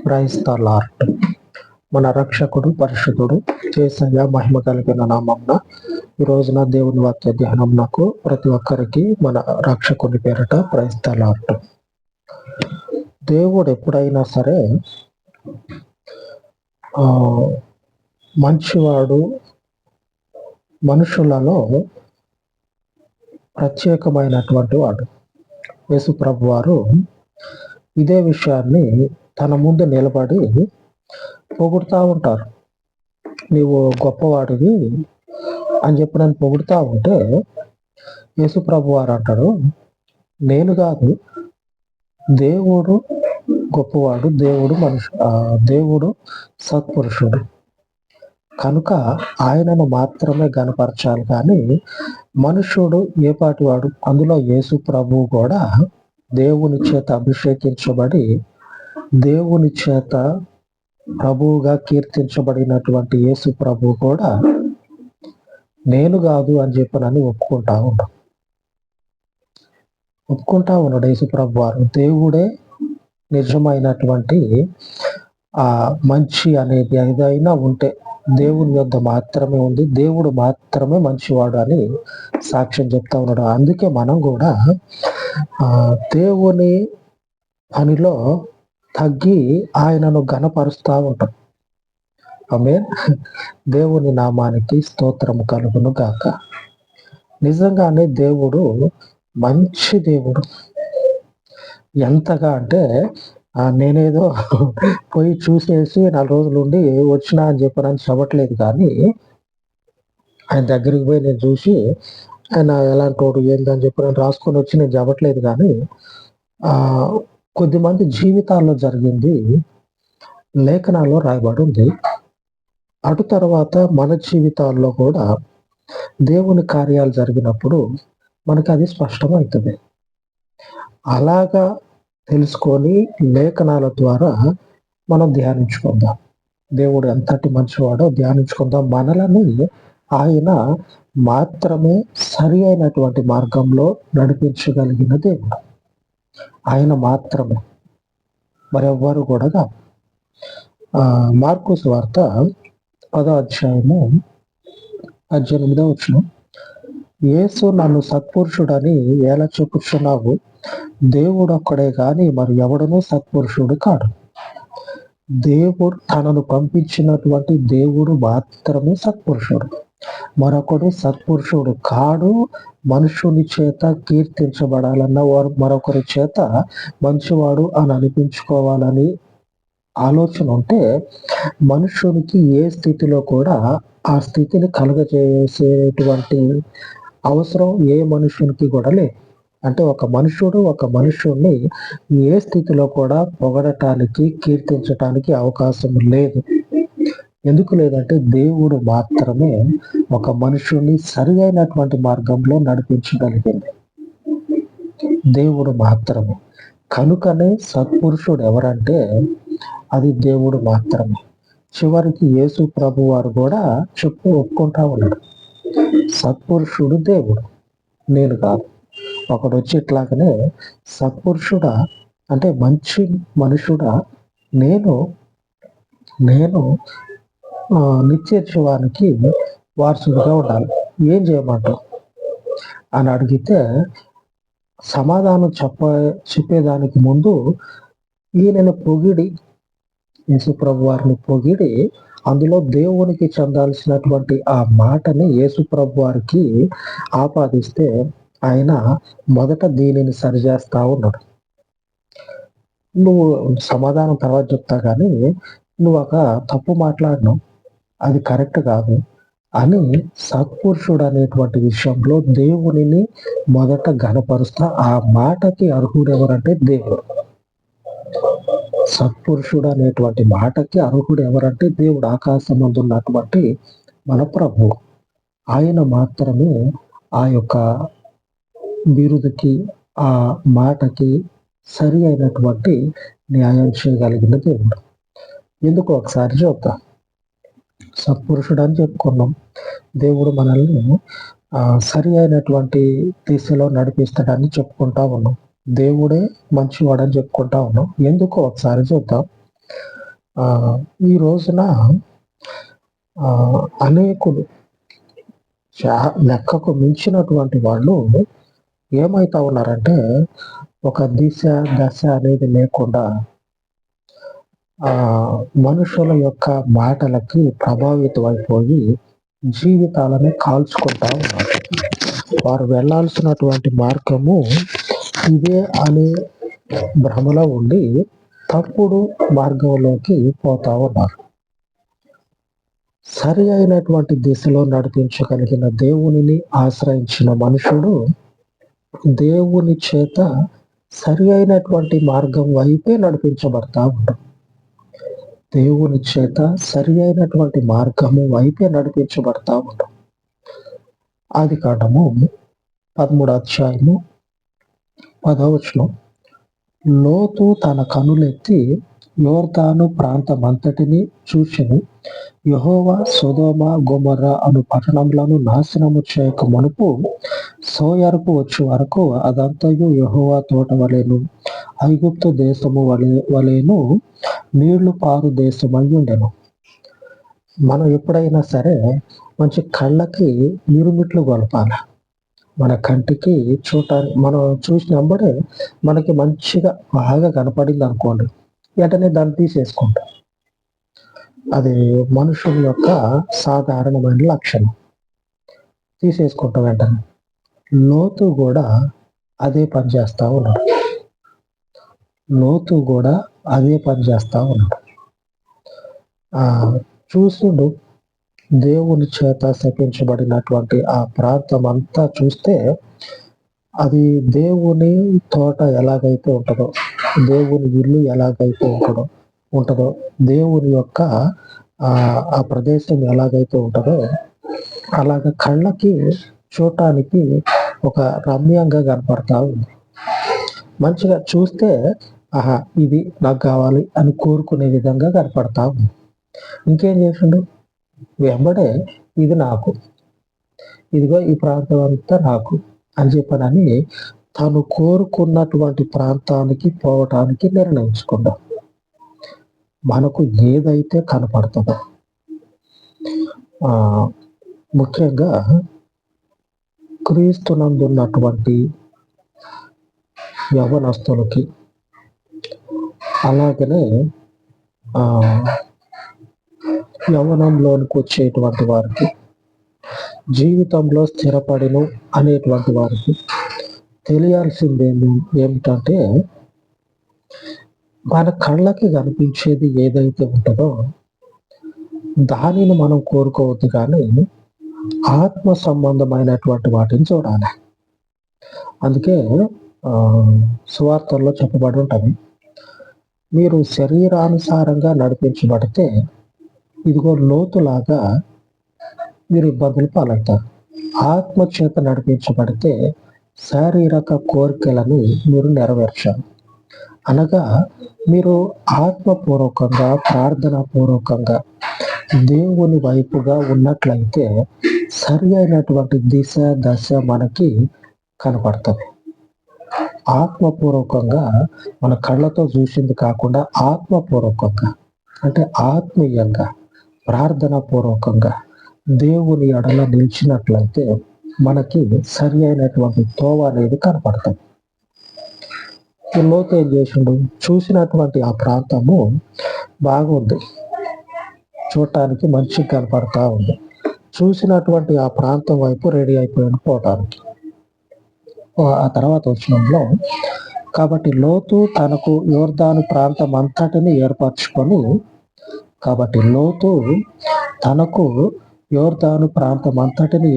Praise the lord. మన రక్షకుడు పరిశుద్ధుడు యేసయ్య మహిమ కలిగిన నామమున ఈ రోజున దేవుని వాక్య ధ్యానమునకు ప్రతి ఒక్కరికి మన రక్షకుని పేరిట ప్రైజ్ ద లార్డ్. దేవుడు ఎప్పుడైనా సరే మంచివాడు, మనుషులలో ప్రత్యేకమైనటువంటి వాడు. యేసు ప్రభు వారు ఇదే విషయాన్ని తన ముందు నిలబడి పొగుడుతూ ఉంటారు. నీవు గొప్పవాడివి అని చెప్పి నన్ను పొగుడుతూ ఉంటే యేసు ప్రభు వారు అంటాడు, నేను కాదు, దేవుడు గొప్పవాడు, దేవుడు సత్పురుషుడు కనుక ఆయనను మాత్రమే గనపరచాలి. కానీ మనుషుడు ఏ పాటి వాడు? అందులో యేసు ప్రభువు కూడా దేవుని చేత అభిషేకించబడి దేవుని చేత ప్రభువుగా కీర్తించబడినటువంటి యేసు ప్రభువు కూడా నేను కాదు అని చెప్పనని ఒప్పుకుంటా ఉన్నాడు యేసు ప్రభు వారు. దేవుడే నిజమైనటువంటి ఆ మంచి అనేది ఏదైనా ఉంటే దేవుని యొద్ద మాత్రమే ఉంది, దేవుడు మాత్రమే మంచివాడు అని సాక్ష్యం చెప్తా ఉన్నాడు. అందుకే మనం కూడా దేవుని పనిలో తగ్గి ఆయనను ఘనపరుస్తూ ఉంటాం. ఆమేన్. దేవుని నామానికి స్తోత్రము కలుగును గాక. నిజంగానే దేవుడు మంచి దేవుడు. ఎంతగా అంటే నేనేదో పోయి చూసేసి 4 రోజులు ఉండి వచ్చినా అని చెప్పనని చెప్పట్లేదు. కానీ ఆయన దగ్గరికి పోయి నేను చూసి ఆయన ఎలాంటి వాడు ఏందని చెప్పి నేను రాసుకొని వచ్చి నేను చెప్పట్లేదు. కానీ కొద్దిమంది జీవితాల్లో జరిగింది లేఖనాల్లో రాయబడి ఉంది. అటు తర్వాత మన జీవితాల్లో కూడా దేవుని కార్యాలు జరిగినప్పుడు మనకి అది స్పష్టమవుతుంది. అలాగా తెలుసుకొని లేఖనాల ద్వారా మనం ధ్యానించుకుందాం. దేవుడు ఎంతటి మంచివాడో ధ్యానించుకుందాం. మనలను ఆయన మాత్రమే సరి అయినటువంటి మార్గంలో నడిపించగలిగిన దేవుడు. ఆయన మాత్రమే, మరెవ్వరు కూడా కాదు. మార్కు సువార్త 10వ అధ్యాయము 18వ వచనం, యేసు నన్ను సత్పురుషుడని ఎలా చెప్పుచున్నావు? దేవుడు ఒక్కడే గాని మరి ఎవడనూ సత్పురుషుడు కాడు. దేవుడు తనను పంపించినటువంటి దేవుడు మాత్రమే సత్పురుషుడు, మరొకడు సత్పురుషుడు కాడు. మనుషుని చేత కీర్తించబడాలన్న మరొకరి చేత మంచివాడు అని అనిపించుకోవాలని ఆలోచన ఉంటే మనుషునికి ఏ స్థితిలో కూడా ఆ స్థితిని కలుగజేసేటువంటి అవసరం ఏ మనుషునికి కూడా లేదు. అంటే ఒక మనుషుడిని ఏ స్థితిలో కూడా పొగడటానికి, కీర్తించటానికి అవకాశం లేదు. ఎందుకు లేదంటే దేవుడు మాత్రమే ఒక మనుషుని సరి అయినటువంటి మార్గంలో నడిపించగలిగింది. దేవుడు మాత్రమే. కనుకనే సత్పురుషుడు ఎవరంటే అది దేవుడు మాత్రమే. చివరికి యేసు ప్రభు వారు కూడా ఒప్పుకుంటా ఉన్నాడు, సత్పురుషుడు దేవుడు, నేను కాదు. ఒకడు వచ్చి ఇట్లాగనే సత్పురుషుడా అంటే మంచి మనుషుడా, నేను నిత్య జీవానికి వారసుడిగా ఉండాలి, ఏం చేయమంటావు అని అడిగితే సమాధానం చెప్పేదానికి ముందు ఈయనను పొగిడి, యేసు ప్రభు వారిని పొగిడి అందులో దేవునికి చెందాల్సినటువంటి ఆ మాటని యేసు ప్రభు వారికి ఆపాదిస్తే ఆయన మొదట దీనిని సరిచేస్తా ఉన్నాడు. నువ్వు సమాధానం తర్వాత చెప్తా కానీ నువ్వు ఒక తప్పు మాట్లాడినావు, అది కరెక్ట్ కాదు అని సత్పురుషుడు అనేటువంటి విషయంలో దేవునిని మొదట ఘనపరుస్తా. ఆ మాటకి అర్హుడు ఎవరంటే దేవుడు. సత్పురుషుడు అనేటువంటి మాటకి అర్హుడు ఎవరంటే దేవుడు, ఆకాశమందు ఉన్నటువంటి మన ప్రభు. ఆయన మాత్రమే ఆ యొక్క బిరుదుకి, ఆ మాటకి సరి అయినటువంటి న్యాయం చేయగలిగిన దేవుడు. ఎందుకు ఒకసారి చూద్దాం. సత్పురుషుడు అని చెప్పుకున్నాం, దేవుడు మనల్ని సరి అయినటువంటి దిశలో నడిపిస్తాడని చెప్పుకుంటా ఉన్నాం. దేవుడే మంచివాడని చెప్పుకుంటా ఉన్నాం. ఎందుకో ఒకసారి చూద్దాం. ఈ రోజున అనేకులు లెక్కకు మించినటువంటి వాళ్ళు ఏమైతా ఉన్నారంటే ఒక దిశ దశ అనేది లేకుండా మనుషుల యొక్క మాటలకి ప్రభావితం అయిపోయి జీవితాలను కాల్చుకుంటా ఉన్నారు. వారు వెళ్ళాల్సినటువంటి మార్గము ఇదే అనే భ్రమలో ఉండి తప్పుడు మార్గంలోకి పోతా ఉన్నారు. సరి అయినటువంటి దిశలో నడిపించగలిగిన దేవునిని ఆశ్రయించిన మనుషుడు దేవుని చేత సరి అయినటువంటి మార్గం వైపే నడిపించబడతా ఉంటాడు. దేవుని చేత సరి అయినటువంటి మార్గము వైపే నడిపించబడతా ఉంటాం. ఆదికాండము 13వ అధ్యాయము 10వ వచనం, లోతు తన కనులెత్తి యోర్దాను ప్రాంతమంతటిని చూచెను. యెహోవా సొదొమ గొమొర్రా అను పట్టణములను నాశనము చేయక మునుపు సోయరుకు వచ్చే వరకు అదంతయు యెహోవా తోట వలెను ఐగుప్తు దేశము వలెను నీళ్లు పారు దేశమై ఉండెను. మనం ఎప్పుడైనా సరే మంచి కళ్ళకి మిరుమిట్లు గొలపాలి. మన కంటికి చూడటానికి మనం చూసినప్పుడే మనకి మంచిగా బాగా కనపడింది అనుకోండి, వెంటనే దాన్ని తీసేసుకుంటాం. అది మనుషుల యొక్క సాధారణమైన లక్షణం, తీసేసుకుంటాం వెంటనే. లోతు కూడా అదే పని చేస్తా ఉన్నాడు. చూసుడు దేవుని చేత శపించబడినటువంటి ఆ ప్రాంతం అంతా చూస్తే అది దేవుని తోట ఎలాగైతే ఉంటుందో, దేవుని ఇల్లు ఎలాగైతే ఉంటుందో, దేవుని యొక్క ఆ ప్రదేశం ఎలాగైతే ఉంటుందో అలాగ కళ్ళకి చూడటానికి ఒక రమ్యంగా కనపడతా ఉంది. మంచిగా చూస్తే ఆహా ఇది నాకు కావాలి అని కోరుకునే విధంగా కనపడతా ఉంది. ఇంకేం చేసిండు, వెంబడే ఇది నాకు, ఇదిగో ఈ ప్రాంతం అంతా నాకు అని చెప్పనని తను కోరుకున్నటువంటి ప్రాంతానికి పోవటానికి నిర్ణయించుకున్నాం. మనకు ఏదైతే కనపడుతుందో, ముఖ్యంగా క్రీస్తునందున్నటువంటి యవనస్తులకి, అలాగనే యవనంలోనికి వచ్చేటువంటి వారికి, జీవితంలో స్థిరపడిను అనేటువంటి వారికి తెలియాల్సింది ఏమిటంటే మన కళ్ళకి కనిపించేది ఏదైతే ఉంటుందో దానిని మనం కోరుకోవద్దు, కానీ ఆత్మ సంబంధమైనటువంటి వాటిని చూడాలి. అందుకే సువార్తల్లో చెప్పబడి ఉంటుంది, మీరు శరీరానుసారంగా నడిపించబడితే ఇదిగో లోతులాగా మీరు ఇబ్బందులు పాలవుతారు. ఆత్మ చేత నడిపించబడితే శారీరక కోరికలను మీరు నెరవేర్చాలి. అనగా మీరు ఆత్మపూర్వకంగా, ప్రార్థనాపూర్వకంగా దేవుని వైపుగా ఉన్నట్లయితే సరి అయినటువంటి దిశ దశ మనకి కనపడుతుంది. ఆత్మపూర్వకంగా మన కళ్ళతో చూసింది కాకుండా ఆత్మపూర్వకంగా, అంటే ఆత్మీయంగా, ప్రార్థనా పూర్వకంగా దేవుని ఎడల నిలిచినట్లయితే మనకి సరి అయినటువంటి తోవ అనేది కనపడుతుంది. లోతు ఏం చేసిండు, చూసినటువంటి ఆ ప్రాంతము బాగుంది, చూడటానికి మంచిగా కనపడతా ఉంది. చూసినటువంటి ఆ ప్రాంతం వైపు రెడీ అయిపోయాడు పోవటానికి. ఆ తర్వాత వచనంలో, కాబట్టి లోతు తనకు యోర్దాను ప్రాంతం అంతటిని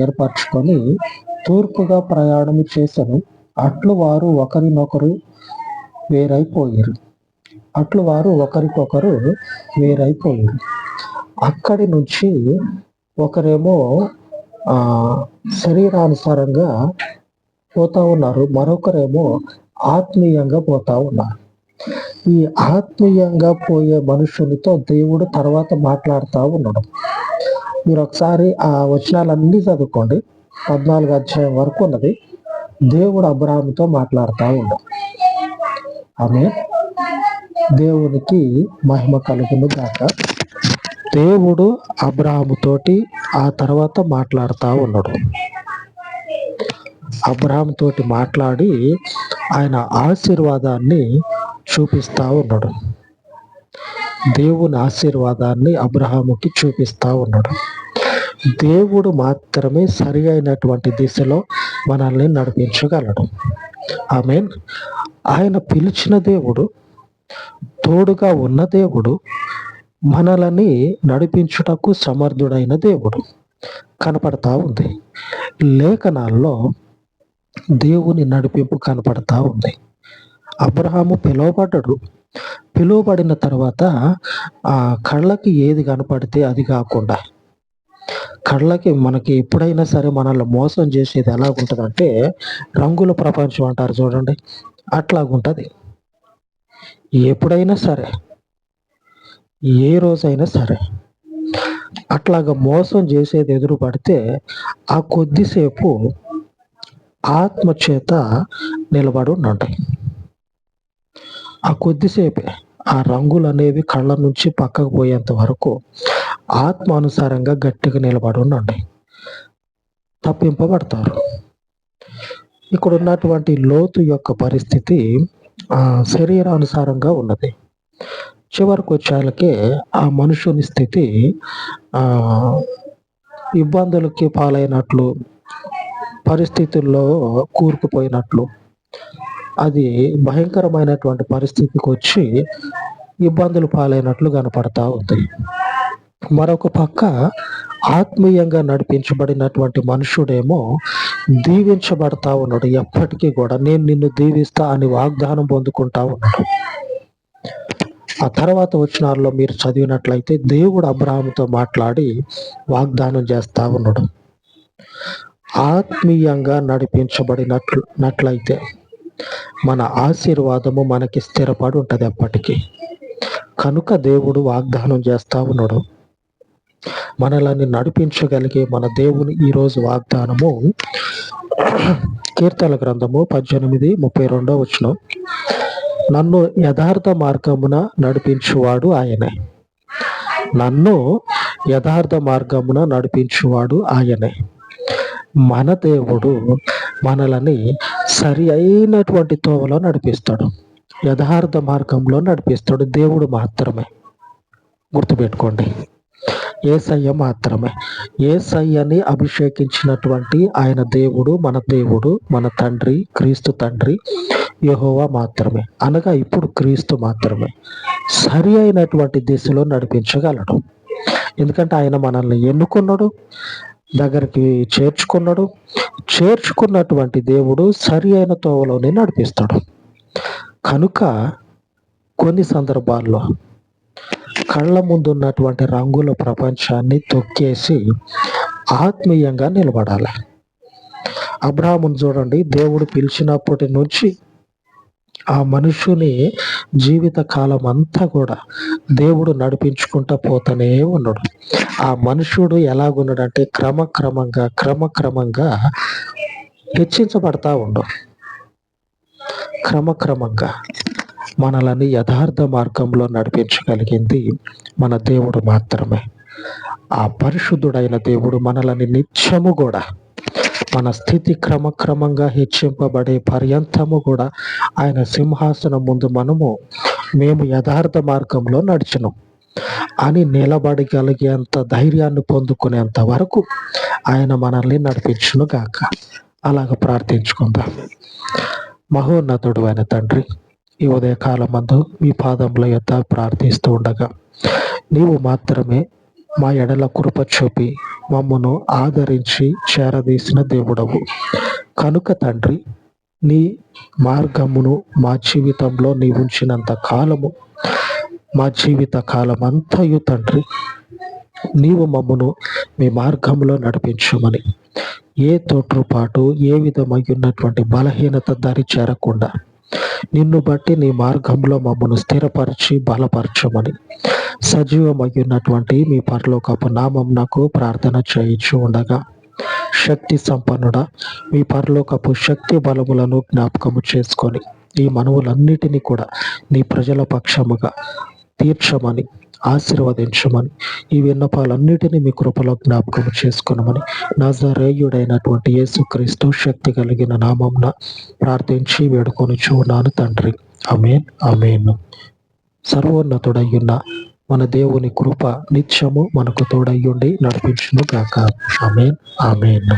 ఏర్పరచుకొని, తూర్పుగా ప్రయాణము చేసెను. అట్లు వారు ఒకరికొకరు వేరైపోయారు. అక్కడి నుంచి ఒకరేమో శరీరానుసారంగా పోతా ఉన్నారు, మరొకరేమో ఆత్మీయంగా పోతా ఉన్నారు. ఈ ఆత్మీయంగా పోయే మనుషునితో దేవుడు తర్వాత మాట్లాడుతూ ఉన్నాడు. మీరు ఒకసారి ఆ వచనాలన్నీ చదువుకోండి, 14వ అధ్యాయం వరకు ఉన్నది. దేవుడు అబ్రహాముతో మాట్లాడుతూ ఉన్నాడు. ఆమె దేవునికి మహిమ కలుగును గాక. దేవుడు అబ్రహాముతోటి ఆ తర్వాత మాట్లాడుతూ ఉన్నాడు. అబ్రహాం తోటి మాట్లాడి ఆయన ఆశీర్వాదాన్ని చూపిస్తా ఉన్నాడు. దేవుని ఆశీర్వాదాన్ని అబ్రహాముకి చూపిస్తా ఉన్నాడు. దేవుడు మాత్రమే సరి అయినటువంటి దిశలో మనల్ని నడిపించగలడు. ఆమేన్. ఆయన పిలిచిన దేవుడు, తోడుగా ఉన్న దేవుడు, మనలని నడిపించుటకు సమర్థుడైన దేవుడు కనపడతా ఉంది. లేఖనాల్లో దేవుని నడిపింపు కనపడతా ఉంది. అబ్రహాము పిలువబడ్డాడు. పిలువబడిన తర్వాత ఆ కళ్ళకి ఏది కనపడితే అది కాకుండా, కళ్ళకి మనకి ఎప్పుడైనా సరే మనల్ని మోసం చేసేది ఎలాగుంటుందంటే, రంగుల ప్రపంచం అంటారు చూడండి, అట్లాగుంటుంది. ఎప్పుడైనా సరే, ఏ రోజైనా సరే అట్లాగా మోసం చేసేది ఎదురు పడితే ఆ కొద్దిసేపు ఆత్మ చేత నిలబడి ఉండండి. ఆ కొద్దిసేపే ఆ రంగులు అనేవి కళ్ళ నుంచి పక్కకు పోయేంత వరకు ఆత్మానుసారంగా గట్టిగా నిలబడి ఉండండి. తప్పింపబడతారు. ఇక్కడ ఉన్నటువంటి లోతు యొక్క పరిస్థితి శరీరానుసారంగా ఉన్నది. చివరికి వచ్చేళ్ళకే ఆ మనుషుని స్థితి ఇబ్బందులకి పాలైనట్లు, పరిస్థితుల్లో కూరుకుపోయినట్లు, అది భయంకరమైనటువంటి పరిస్థితికి వచ్చి ఇబ్బందులు పాలైనట్లు కనపడతా ఉంది. మరొక పక్క ఆత్మీయంగా నడిపించబడినటువంటి మనుషుడేమో దీవించబడతా ఉన్నాడు. ఎప్పటికీ కూడా నేను నిన్ను దీవిస్తా అని వాగ్దానం పొందుకుంటా ఉన్నాడు. ఆ తర్వాత వచనాల్లో మీరు చదివినట్లయితే దేవుడు అబ్రహాముతో మాట్లాడి వాగ్దానం చేస్తా ఉన్నాడు. ఆత్మీయంగా నడిపించబడినట్లయితే మన ఆశీర్వాదము మనకి స్థిరపడి ఉంటుంది ఎప్పటికీ. కనుక దేవుడు వాగ్దానం చేస్తా ఉన్నాడు. మనల్ని నడిపించగలిగే మన దేవుని ఈరోజు వాగ్దానము కీర్తన గ్రంథము 18:32 వచనం, నన్ను యథార్థ మార్గమున నడిపించువాడు ఆయనే. నన్ను యథార్థ మార్గమున నడిపించువాడు ఆయనే. మన దేవుడు మనలని సరి అయినటువంటి తోవలో నడిపిస్తాడు, యథార్థ మార్గంలో నడిపిస్తాడు. దేవుడు మాత్రమే, గుర్తుపెట్టుకోండి, యేసయ్య మాత్రమే. యేసయ్యని అభిషేకించినటువంటి ఆయన దేవుడు, మన తండ్రి, క్రీస్తు తండ్రి యెహోవా మాత్రమే, అనగా ఇప్పుడు క్రీస్తు మాత్రమే సరి అయినటువంటి దిశలో నడిపించగలడు. ఎందుకంటే ఆయన మనల్ని ఎన్నుకున్నాడు, దగ్గరికి చేర్చుకున్నటువంటి దేవుడు సరి అయిన తోవలోనే నడిపిస్తాడు. కనుక కొన్ని సందర్భాల్లో కళ్ళ ముందున్నటువంటి రంగుల ప్రపంచాన్ని తొక్కేసి ఆత్మీయంగా నిలబడాలి. అబ్రహామును చూడండి, దేవుడు పిలిచినప్పటి నుంచి ఆ మనుషుని జీవిత కాలం అంతా కూడా దేవుడు నడిపించుకుంటూ పోతూనే ఉన్నాడు. ఆ మనుషుడు ఎలాగున్నాడంటే క్రమక్రమంగా హెచ్చించబడతా ఉండు. క్రమక్రమంగా మనలని యథార్థ మార్గంలో నడిపించగలిగింది మన దేవుడు మాత్రమే. ఆ పరిశుద్ధుడైన దేవుడు మనలని నిత్యము కూడా, మన స్థితి క్రమక్రమంగా హెచ్చింపబడే పర్యంతము కూడా ఆయన సింహాసనం ముందు మేము యథార్థ మార్గంలో నడిచినాం అని నిలబడగలిగేంత ధైర్యాన్ని పొందుకునేంత వరకు ఆయన మనల్ని నడిపించును గాక. అలాగ ప్రార్థించుకుందాం. మహోన్నతుడు అయిన తండ్రి, ఈ ఉదయకాలం మందు మీ పాదముల యొద్ద ప్రార్థిస్తూ ఉండగా నీవు మాత్రమే మా ఎడల కృప చూపి మమ్మను ఆదరించి చేరదీసిన దేవుడవు. కనుక తండ్రి, నీ మార్గమును మా జీవితంలో నీ ఉంచినంత కాలము, మా జీవిత కాలం అంతయు తండ్రి నీవు మమ్మను మీ మార్గంలో నడిపించమని, ఏ తోట్రుపాటు, ఏ విధమైనటువంటి బలహీనత దరి చేరకుండా నిన్ను బట్టి నీ మార్గంలో మమ్మను స్థిరపరిచి బలపరచమని సజీవమయ్యున్నటువంటి మీ పరలోకపు నామమునకు ప్రార్థన చేయించు ఉండగా, శక్తి సంపన్నుడా, మీ పరలోకపు శక్తి బలములను జ్ఞాపకము చేసుకొని ఈ మనవులన్నిటినీ కూడా నీ ప్రజల పక్షముగా తీర్చమని, ఆశీర్వదించమని, ఈ విన్నపాలన్నిటినీ మీ కృపలో జ్ఞాపకం చేసుకునమని నజరేయుడైనటువంటి యేసుక్రీస్తు శక్తి కలిగిన నామమున ప్రార్థించి వేడుకొనుచున్నాను తండ్రి. ఆమేన్, ఆమేన్. సర్వోన్నతుడయ్యున్న మన దేవుని కృప నిత్యము మనకు తోడయ్యుండి నడిపించును గాక. ఆమేన్, ఆమేన్.